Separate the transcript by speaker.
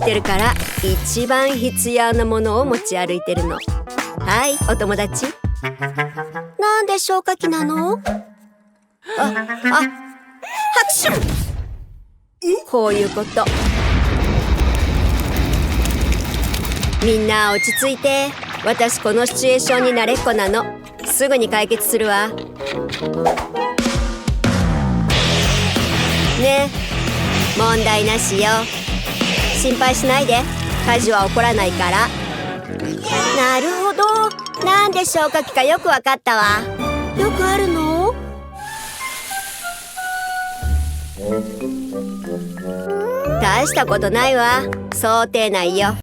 Speaker 1: ってるから一番必要なものを持ち歩いてるの。はい、お友達。なんで消火器なの？拍手！こういうこと。みんな落ち着いて。私このシチュエーションに慣れっこなの。すぐに解決するわ。ね、問題なしよ。心配しないで。火事は起こらないから。なるほど。なんで消火器かよくわかったわ。よくあるの？大したことないわ。想定内よ。